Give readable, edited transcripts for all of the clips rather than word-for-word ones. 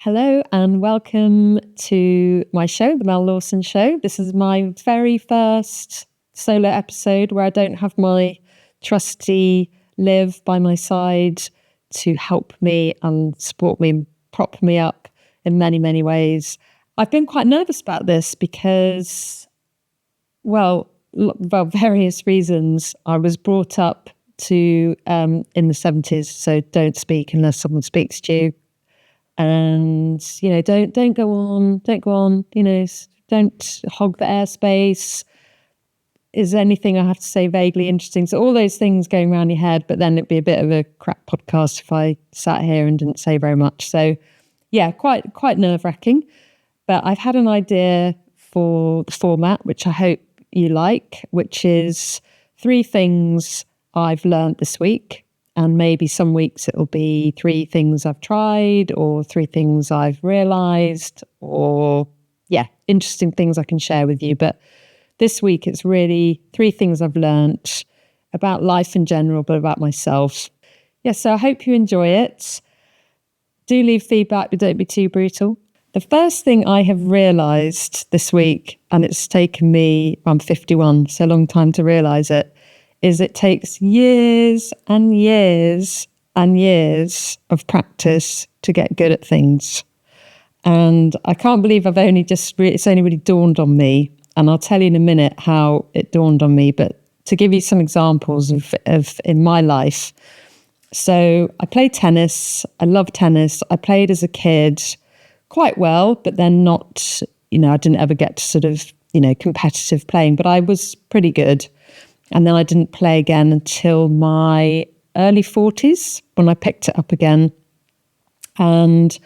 Hello and welcome to my show, The Lawson Show. This is my very first solo episode where I don't have my trusty Liv by my side to help me and support me and prop me up in many, many ways. I've been quite nervous about this because, well, various reasons. I was brought up to in the 70s, so don't speak unless someone speaks to you. And, don't go on, don't hog the airspace. Is anything I have to say vaguely interesting? So all those things going around your head, but then it'd be a bit of a crap podcast if I sat here and didn't say very much. So yeah, quite nerve-wracking. But I've had an idea for the format, which I hope you like, which is 3 things I've learned this week. And maybe some weeks it'll be 3 things I've tried or 3 things I've realized or, interesting things I can share with you. But this week it's really 3 things I've learnt about life in general, but about myself. So I hope you enjoy it. Do leave feedback, but don't be too brutal. The first thing I have realized this week, and it's taken me, I'm 51, so a long time to realize it, is it takes years and years and years of practice to get good at things. And I can't believe it's only really dawned on me. And I'll tell you in a minute how it dawned on me. But to give you some examples of in my life. So I play tennis. I love tennis. I played as a kid quite well, but then not, I didn't ever get to sort of, competitive playing, but I was pretty good. And then I didn't play again until my early 40s when I picked it up again. And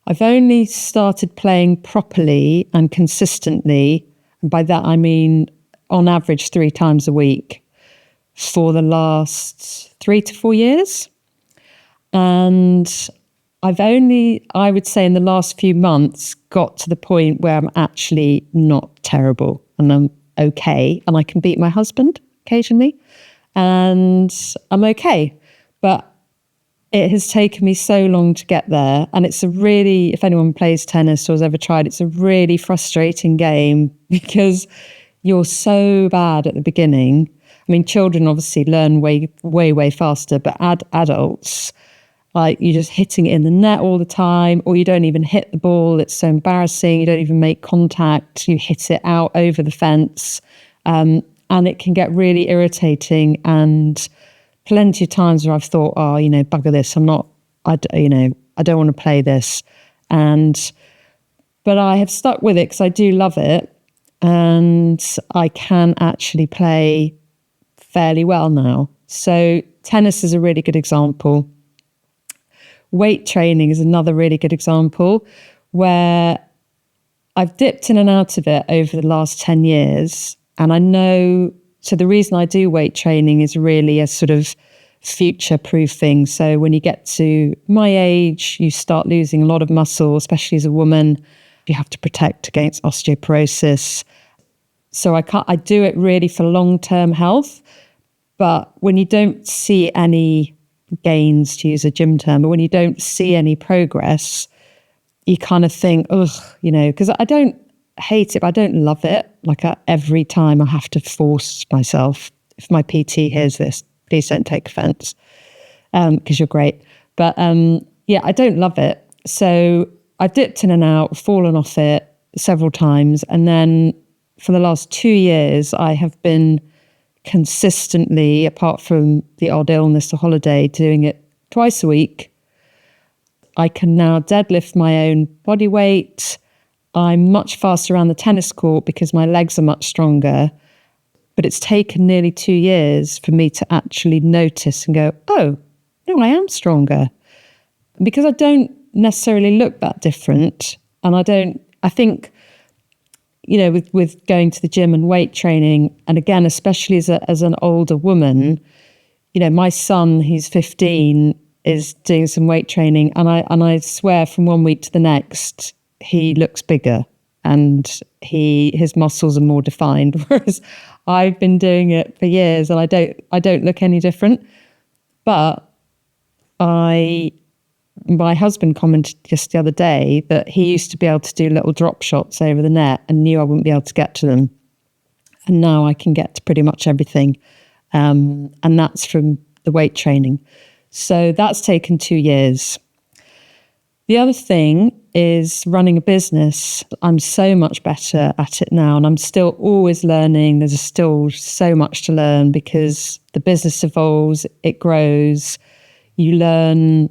I've only started playing properly and consistently, and by that I mean on average 3 times a week, for the last 3 to 4 years. And I've only, I would say in the last few months, got to the point where I'm actually not terrible and I'm okay and I can beat my husband occasionally, and I'm okay. But it has taken me so long to get there. And it's a really, if anyone plays tennis or has ever tried, it's a really frustrating game because you're so bad at the beginning. I mean, children obviously learn way faster, but adults, like you're just hitting it in the net all the time, or you don't even hit the ball. It's so embarrassing. You don't even make contact. You hit it out over the fence. And it can get really irritating, and plenty of times where I've thought, bugger this. I don't want to play this. But I have stuck with it because I do love it. And I can actually play fairly well now. So tennis is a really good example. Weight training is another really good example where I've dipped in and out of it over the last 10 years. And I know, so the reason I do weight training is really a sort of future proofing. So when you get to my age, you start losing a lot of muscle, especially as a woman. You have to protect against osteoporosis. So I do it really for long-term health. But when you don't see any gains, to use a gym term, but when you don't see any progress, you kind of think, because I don't hate it, but I don't love it. Like every time I have to force myself. If my PT hears this, please don't take offense, because you're great. But I don't love it. So I've dipped in and out, fallen off it several times. And then for the last 2 years, I have been consistently, apart from the odd illness or holiday, doing it twice a week. I can now deadlift my own body weight. I'm much faster around the tennis court because my legs are much stronger. But it's taken nearly 2 years for me to actually notice and go, oh, no, I am stronger. Because I don't necessarily look that different. And I think, with going to the gym and weight training, and again, especially as an older woman, my son, he's 15, is doing some weight training. And I swear from one week to the next, he looks bigger and his muscles are more defined, whereas I've been doing it for years and I don't look any different. But I My husband commented just the other day that he used to be able to do little drop shots over the net and knew I wouldn't be able to get to them. And now I can get to pretty much everything. And that's from the weight training. So that's taken 2 years. The other thing is running a business. I'm so much better at it now, and I'm still always learning. There's still so much to learn because the business evolves, it grows. You learn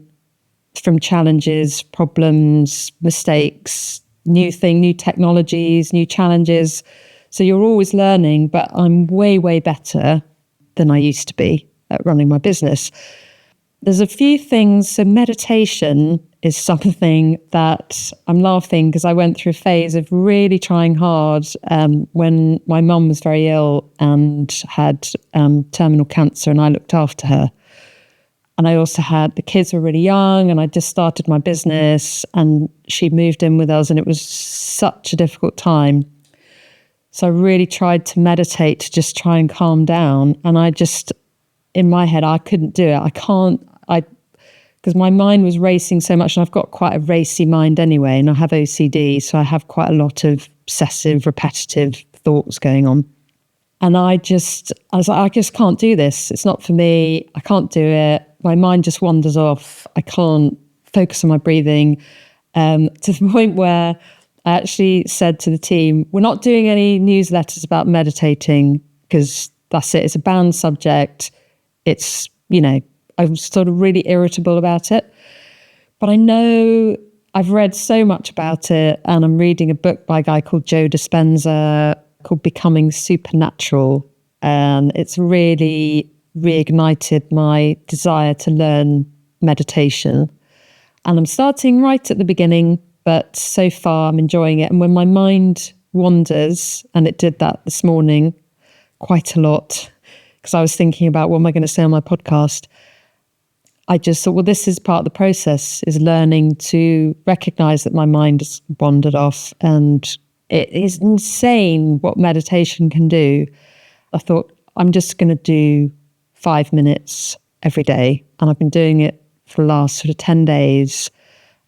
from challenges, problems, mistakes, new technologies, new challenges. So you're always learning, but I'm way, way better than I used to be at running my business. There's a few things. So meditation is something that I'm laughing because I went through a phase of really trying hard when my mum was very ill and had terminal cancer, and I looked after her. And I also had, the kids were really young, and I just started my business, and she moved in with us, and it was such a difficult time. So I really tried to meditate to just try and calm down. And I just, in my head, I couldn't do it. Because my mind was racing so much, and I've got quite a racy mind anyway, and I have OCD, so I have quite a lot of obsessive, repetitive thoughts going on. And I was like, I just can't do this. It's not for me. I can't do it. My mind just wanders off. I can't focus on my breathing. To the point where I actually said to the team, we're not doing any newsletters about meditating because that's it. It's a banned subject. It's, I was sort of really irritable about it. But I know I've read so much about it, and I'm reading a book by a guy called Joe Dispenza called Becoming Supernatural. And it's really reignited my desire to learn meditation. And I'm starting right at the beginning, but so far I'm enjoying it. And when my mind wanders, and it did that this morning quite a lot, because I was thinking about what am I going to say on my podcast, I just thought, well, this is part of the process, is learning to recognize that my mind has wandered off. And it is insane what meditation can do. I thought, I'm just going to do 5 minutes every day. And I've been doing it for the last sort of 10 days.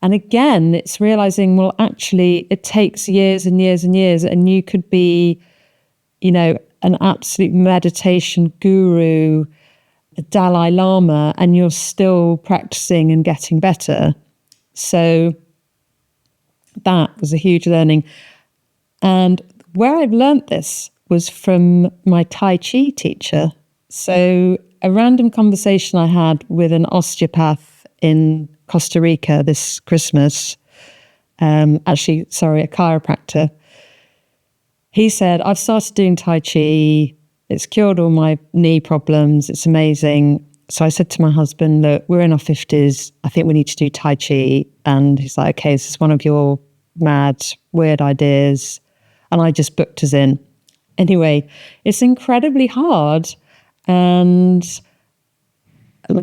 And again, it's realizing, well, actually, it takes years and years and years. And you could be, an absolute meditation guru, a Dalai Lama, and you're still practicing and getting better. So that was a huge learning. And where I've learnt this was from my Tai Chi teacher. So a random conversation I had with an osteopath in Costa Rica this Christmas, a chiropractor. He said, I've started doing Tai Chi. It's cured all my knee problems. It's amazing. So I said to my husband, look, we're in our 50s. I think we need to do Tai Chi. And he's like, okay, this is one of your mad, weird ideas. And I just booked us in. Anyway, it's incredibly hard and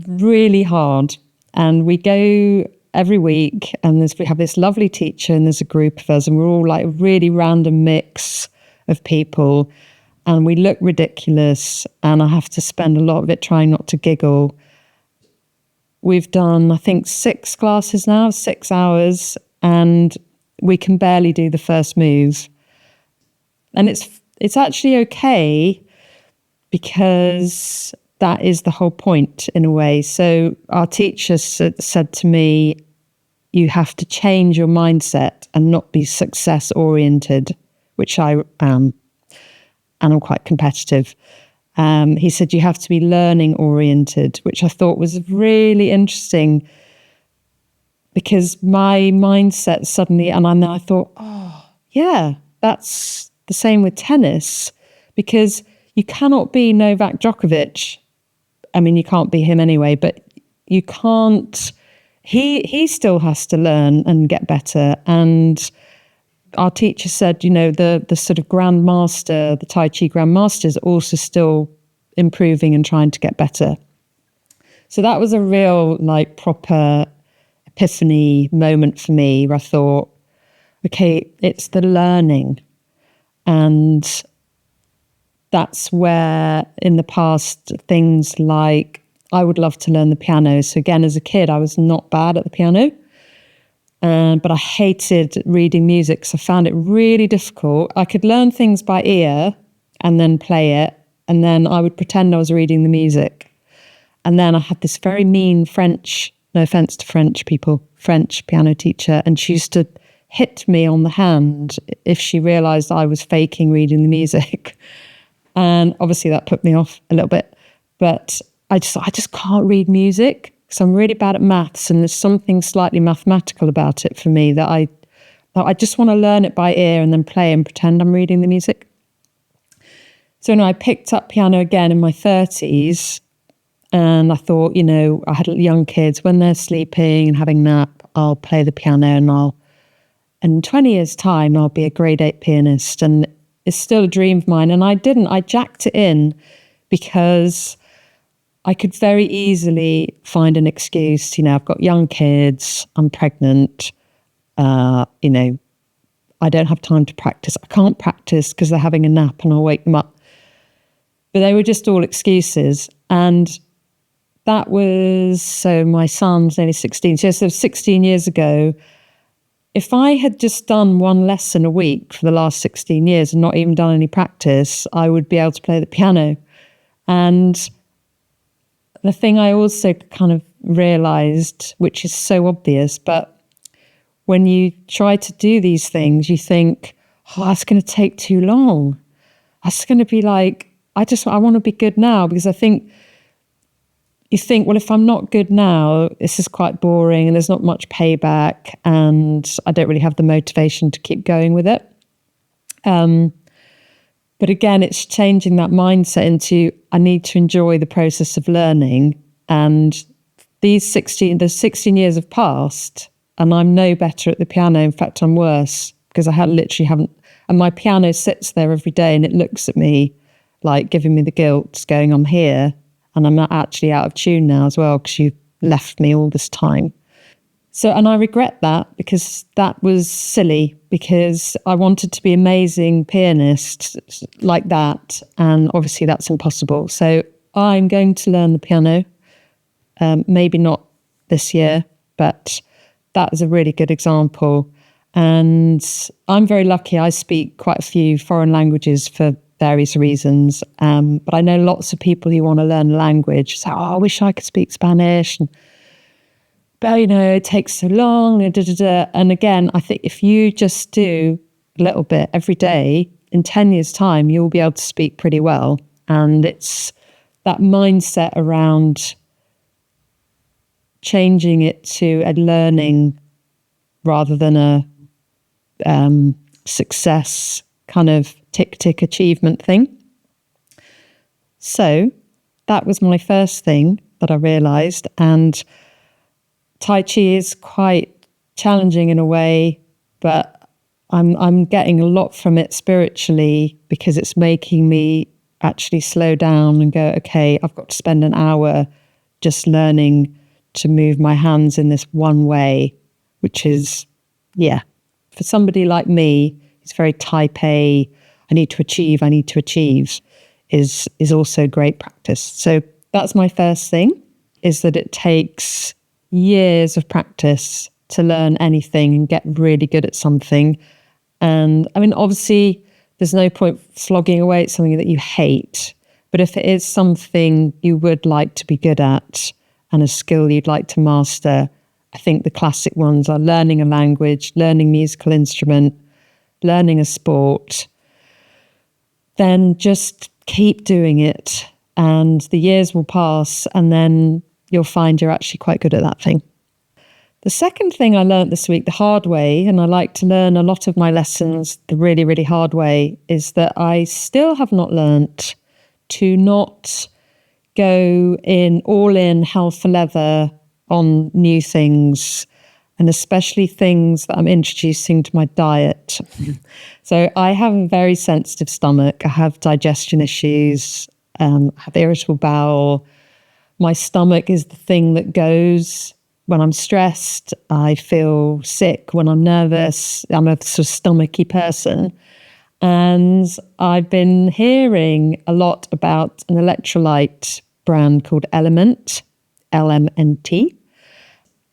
really hard. And we go every week, and we have this lovely teacher, and there's a group of us, and we're all like a really random mix of people. And we look ridiculous, and I have to spend a lot of it trying not to giggle. We've done, I think, 6 classes now, 6 hours, and we can barely do the first move. And it's actually okay, because that is the whole point in a way. So our teacher said to me, you have to change your mindset and not be success oriented, which I am. And I'm quite competitive. He said, you have to be learning oriented, which I thought was really interesting, because my mindset suddenly, and I thought, oh, yeah, that's the same with tennis, because you cannot be Novak Djokovic. I mean, you can't be him anyway, but you can't, he still has to learn and get better. And our teacher said, the sort of grandmaster, the Tai Chi grandmaster is also still improving and trying to get better. So that was a real proper epiphany moment for me, where I thought, okay, it's the learning. And that's where in the past things like, I would love to learn the piano. So again, as a kid, I was not bad at the piano. But I hated reading music, so I found it really difficult. I could learn things by ear and then play it, and then I would pretend I was reading the music. And then I had this very mean French, no offense to French people, French piano teacher, and she used to hit me on the hand if she realized I was faking reading the music. And obviously that put me off a little bit. But I just can't read music because I'm really bad at maths, and there's something slightly mathematical about it for me that I just want to learn it by ear and then play and pretend I'm reading the music. So I picked up piano again in my 30s, and I thought, I had young kids. When they're sleeping and having a nap, I'll play the piano, and in 20 years' time, I'll be a grade 8 pianist. And it's still a dream of mine. And I jacked it in because I could very easily find an excuse. I've got young kids, I'm pregnant, I don't have time to practice. I can't practice because they're having a nap and I'll wake them up. But they were just all excuses. And that was, so my son's nearly 16. So 16 years ago, if I had just done one lesson a week for the last 16 years and not even done any practice, I would be able to play the piano. And the thing I also kind of realized, which is so obvious, but when you try to do these things, you think, that's going to take too long. That's going to be like, I want to be good now, because you think, well, if I'm not good now, this is quite boring and there's not much payback and I don't really have the motivation to keep going with it. But again, it's changing that mindset into, I need to enjoy the process of learning. And the 16 years have passed and I'm no better at the piano. In fact, I'm worse because I literally haven't. And my piano sits there every day and it looks at me like giving me the guilt, going, I'm here. And I'm not actually out of tune now as well because you left me all this time. So, and I regret that because that was silly, because I wanted to be an amazing pianist like that. And obviously that's impossible. So I'm going to learn the piano. Maybe not this year, but that is a really good example. And I'm very lucky. I speak quite a few foreign languages for various reasons. But I know lots of people who want to learn a language say, I wish I could speak Spanish. But, it takes so long. And again, I think if you just do a little bit every day, in 10 years' time, you'll be able to speak pretty well. And it's that mindset around changing it to a learning rather than a success kind of tick achievement thing. So that was my first thing that I realized. And Tai Chi is quite challenging in a way, but I'm getting a lot from it spiritually because it's making me actually slow down and go, okay, I've got to spend an hour just learning to move my hands in this one way, which is, for somebody like me, it's very type A, I need to achieve, is also great practice. So that's my first thing, is that it takes years of practice to learn anything and get really good at something. And I mean, obviously, there's no point slogging away at something that you hate. But if it is something you would like to be good at and a skill you'd like to master, I think the classic ones are learning a language, learning a musical instrument, learning a sport. Then just keep doing it and the years will pass and then you'll find you're actually quite good at that thing. The second thing I learned this week, the hard way, and I like to learn a lot of my lessons the really, really hard way, is that I still have not learnt to not go all in hell for leather on new things, and especially things that I'm introducing to my diet. So I have a very sensitive stomach. I have digestion issues, I have irritable bowel. My stomach is the thing that goes when I'm stressed. I feel sick when I'm nervous. I'm a sort of stomachy person. And I've been hearing a lot about an electrolyte brand called Element, LMNT.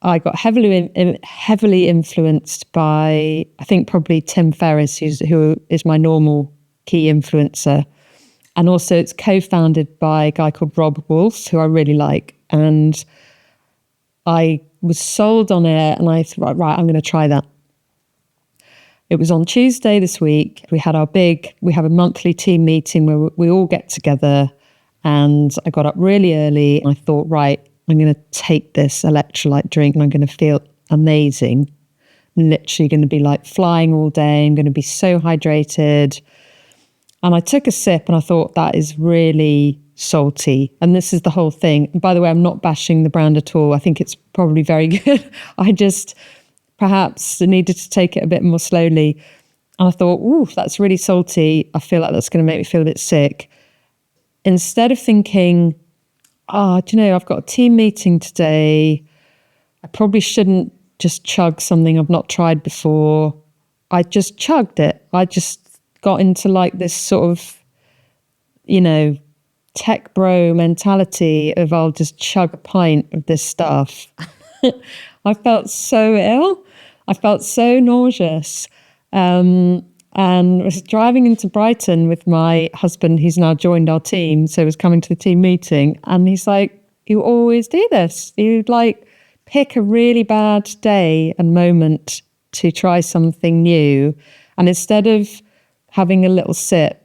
I got heavily influenced by, I think, probably Tim Ferriss, who is my normal key influencer. And also it's co-founded by a guy called Rob Wolf, who I really like. And I was sold on it and I thought, right, I'm going to try that. It was on Tuesday this week. We have a monthly team meeting where we all get together, and I got up really early and I thought, right, I'm going to take this electrolyte drink and I'm going to feel amazing. I'm literally going to be like flying all day. I'm going to be so hydrated. And I took a sip and I thought, that is really salty. And this is the whole thing. And by the way, I'm not bashing the brand at all. I think it's probably very good. I just perhaps needed to take it a bit more slowly. And I thought, ooh, that's really salty. I feel like that's going to make me feel a bit sick. Instead of thinking, do you know, I've got a team meeting today. I probably shouldn't just chug something I've not tried before. I just chugged it. I just got into like this sort of, tech bro mentality of I'll just chug a pint of this stuff. I felt so ill. I felt so nauseous. And I was driving into Brighton with my husband, who's now joined our team. So he was coming to the team meeting. And he's like, you always do this. You'd like pick a really bad day and moment to try something new. And instead of having a little sip,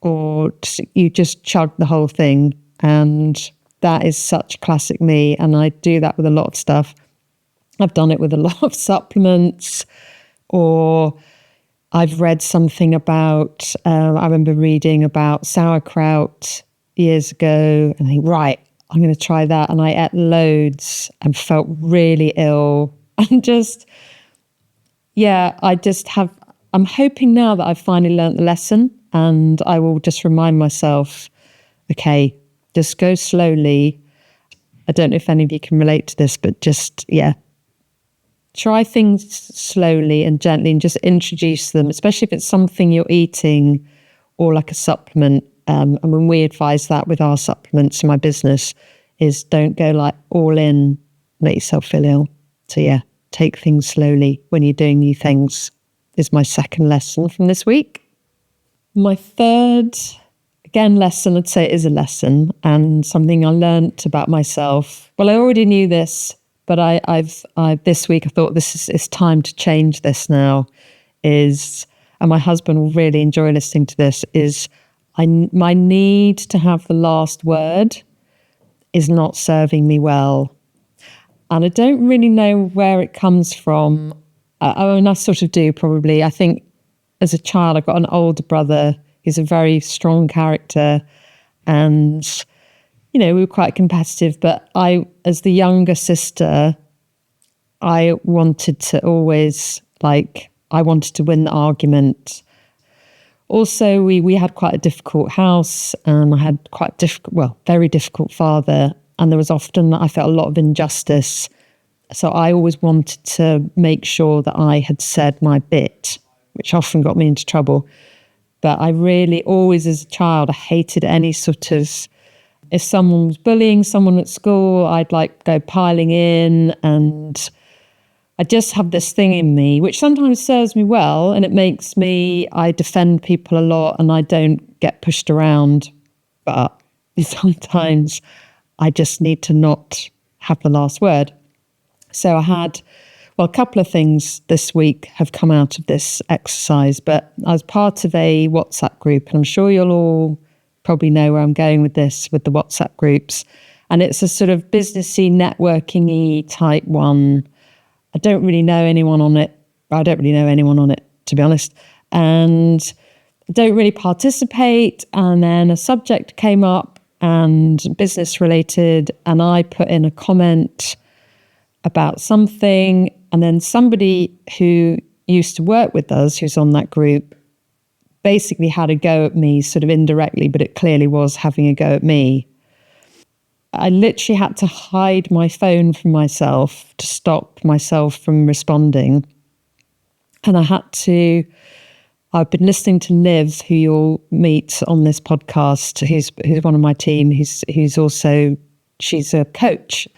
you just chug the whole thing. And that is such classic me. And I do that with a lot of stuff. I've done it with a lot of supplements, or I've read something about, I remember reading about sauerkraut years ago, and I think, right, I'm going to try that. And I ate loads and felt really ill. And I'm hoping now that I've finally learnt the lesson, and I will just remind myself, okay, just go slowly. I don't know if any of you can relate to this, but try things slowly and gently and just introduce them, especially if it's something you're eating or like a supplement. And when we advise that with our supplements in my business is don't go like all in, make yourself feel ill. So take things slowly when you're doing new things is my second lesson from this week. My third, again, lesson, I'd say it is a lesson and something I learned about myself. Well, I already knew this, but I've this week I thought it's time to change this now. And my husband will really enjoy listening to this. My need to have the last word is not serving me well, and I don't really know where it comes from. I sort of do probably. I think as a child, I've got an older brother who's a very strong character, and we were quite competitive. But as the younger sister, I wanted to always I wanted to win the argument. Also, we had quite a difficult house, and I had very difficult father, and there was often I felt a lot of injustice. So I always wanted to make sure that I had said my bit, which often got me into trouble. But I really always, as a child, I hated any sort of, if someone was bullying someone at school, I'd go piling in, and I just have this thing in me, which sometimes serves me well, and it makes I defend people a lot and I don't get pushed around. But sometimes I just need to not have the last word. So I had, a couple of things this week have come out of this exercise, but I was part of a WhatsApp group, and I'm sure you'll all probably know where I'm going with this, with the WhatsApp groups. And it's a sort of businessy, networking-y type one. I don't really know anyone on it. I don't really know anyone on it, to be honest. And I don't really participate. And then a subject came up and business related, and I put in a comment about something, and then somebody who used to work with us, who's on that group, basically had a go at me sort of indirectly, but it clearly was having a go at me. I literally had to hide my phone from myself to stop myself from responding. And I've been listening to Liv, who you'll meet on this podcast, who's one of my team, she's a coach.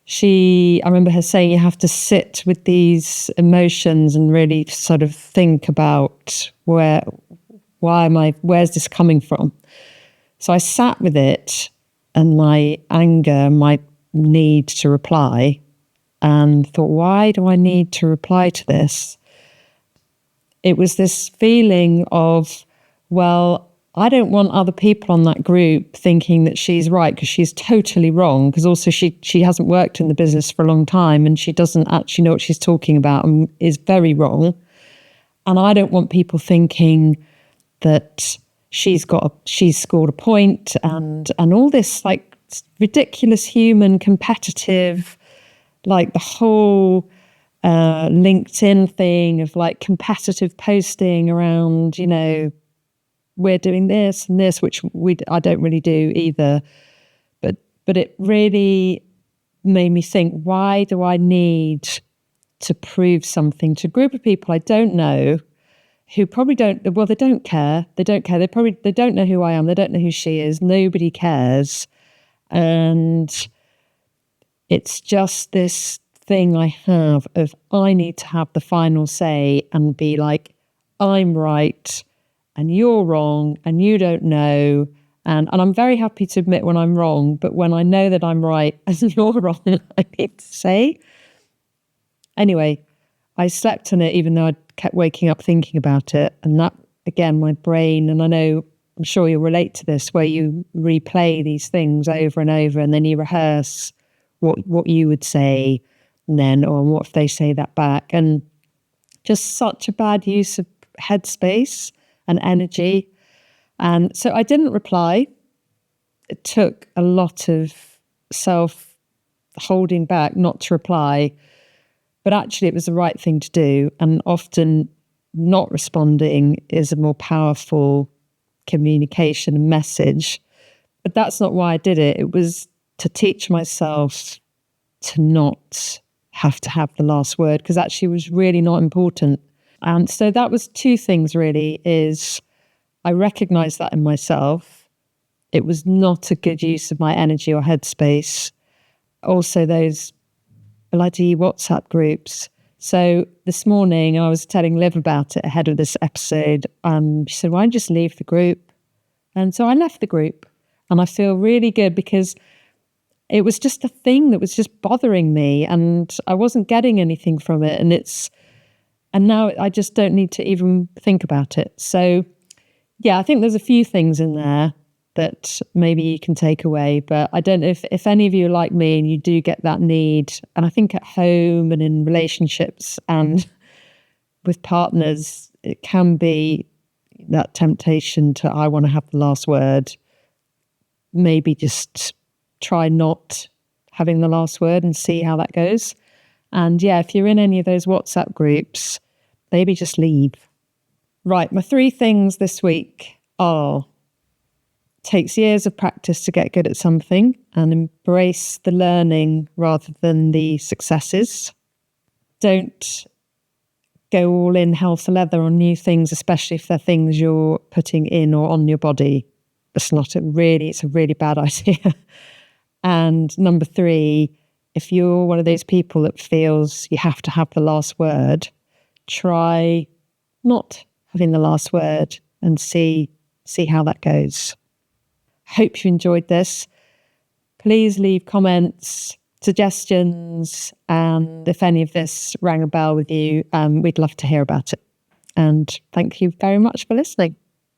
I remember her saying you have to sit with these emotions and really sort of think about where's this coming from? So I sat with it and my anger, my need to reply, and thought, why do I need to reply to this? It was this feeling of, well, I don't want other people on that group thinking that she's right, because she's totally wrong. Because also she hasn't worked in the business for a long time and she doesn't actually know what she's talking about and is very wrong. And I don't want people thinking that she's scored a point and all this like ridiculous human competitive, like the whole LinkedIn thing of like competitive posting around, we're doing this and this, which I don't really do either. But it really made me think, why do I need to prove something to a group of people I don't know, who probably they don't care. They don't care. They don't know who I am. They don't know who she is. Nobody cares. And it's just this thing I have of, I need to have the final say and be like, I'm right and you're wrong and you don't know. And I'm very happy to admit when I'm wrong, but when I know that I'm right and you're wrong, I need to say. Anyway, I slept on it even though I kept waking up thinking about it. And that, again, my brain, and I'm sure you'll relate to this, where you replay these things over and over and then you rehearse what you would say then, or what if they say that back. And just such a bad use of headspace and energy. And so I didn't reply. It took a lot of self holding back not to reply, but actually it was the right thing to do. And often not responding is a more powerful communication message. But that's not why I did it. It was to teach myself to not have to have the last word, because actually it was really not important. And so that was two things really, is I recognized that in myself. It was not a good use of my energy or headspace. Also those bloody WhatsApp groups. So this morning I was telling Liv about it ahead of this episode. She said, why don't you just leave the group? And so I left the group and I feel really good, because it was just a thing that was just bothering me and I wasn't getting anything from it. And now I just don't need to even think about it. So yeah, I think there's a few things in there that maybe you can take away, but I don't know if any of you are like me and you do get that need. And I think at home and in relationships and with partners, it can be that temptation to, I want to have the last word. Maybe just try not having the last word and see how that goes. And yeah, if you're in any of those WhatsApp groups, maybe just leave. Right, my 3 things this week are: takes years of practice to get good at something, and embrace the learning rather than the successes. Don't go all in hell for leather on new things, especially if they're things you're putting in or on your body. It's a really bad idea. And number 3, if you're one of those people that feels you have to have the last word, try not having the last word and see how that goes. Hope you enjoyed this. Please leave comments, suggestions, and if any of this rang a bell with you, we'd love to hear about it. And thank you very much for listening.